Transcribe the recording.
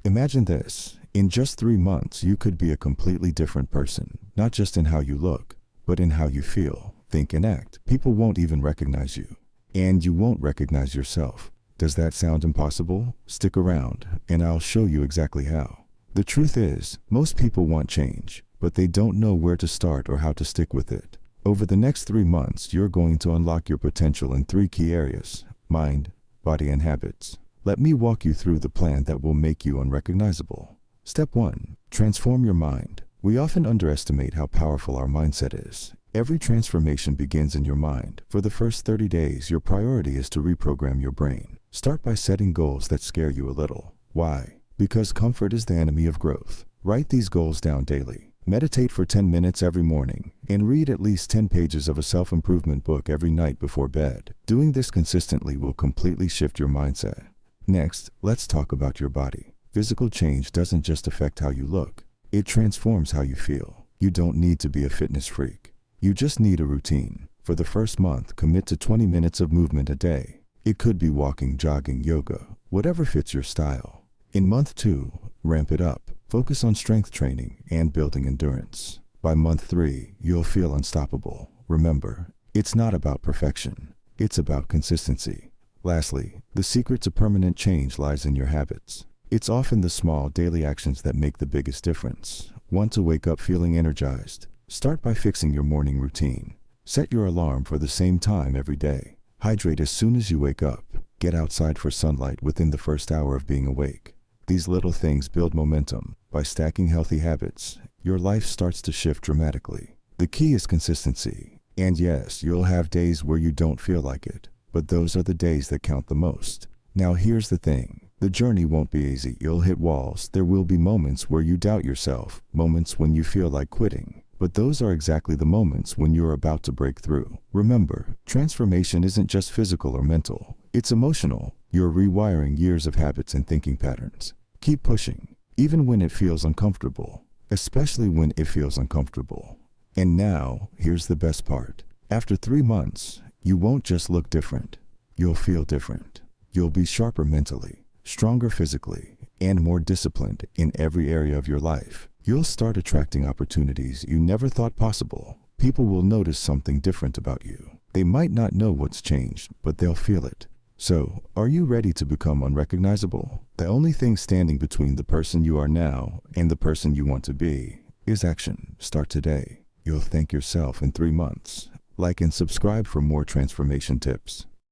Imagine this. In just 3 months, you could be a completely different person, not just in how you look, but in how you feel, think, and act. People won't even recognize you, and you won't recognize yourself. Does that sound impossible? Stick around, and I'll show you exactly how. The truth is, most people want change, but they don't know where to start or how to stick with it. Over the next 3 months, you're going to unlock your potential in 3 key areas: mind, body, and habits. Let me walk you through the plan that will make you unrecognizable. Step 1. Transform your mind. We often underestimate how powerful our mindset is. Every transformation begins in your mind. For the first 30 days, your priority is to reprogram your brain. Start by setting goals that scare you a little. Why? Because comfort is the enemy of growth. Write these goals down daily. Meditate for 10 minutes every morning, and read at least 10 pages of a self-improvement book every night before bed. Doing this consistently will completely shift your mindset. Next, let's talk about your body. Physical change doesn't just affect how you look. It transforms how you feel. You don't need to be a fitness freak. You just need a routine. For the first month, commit to 20 minutes of movement a day. It could be walking, jogging, yoga, whatever fits your style. In month 2, ramp it up. Focus on strength training and building endurance. By month 3, you'll feel unstoppable. Remember, it's not about perfection. It's about consistency. Lastly, the secret to permanent change lies in your habits. It's often the small daily actions that make the biggest difference. Want to wake up feeling energized? Start by fixing your morning routine. Set your alarm for the same time every day. Hydrate as soon as you wake up. Get outside for sunlight within the first hour of being awake. These little things build momentum. By stacking healthy habits, your life starts to shift dramatically. The key is consistency. And yes, you'll have days where you don't feel like it, but those are the days that count the most. Now here's the thing. The journey won't be easy. You'll hit walls. There will be moments where you doubt yourself, moments when you feel like quitting. But those are exactly the moments when you're about to break through. Remember, transformation isn't just physical or mental. It's emotional. You're rewiring years of habits and thinking patterns. Keep pushing, even when it feels uncomfortable, especially when it feels uncomfortable. And now, here's the best part. After 3 months, you won't just look different. You'll feel different. You'll be sharper mentally, stronger physically, and more disciplined in every area of your life. You'll start attracting opportunities you never thought possible. People will notice something different about you. They might not know what's changed, but they'll feel it. So, are you ready to become unrecognizable? The only thing standing between the person you are now and the person you want to be is action. Start today. You'll thank yourself in 3 months. Like and subscribe for more transformation tips.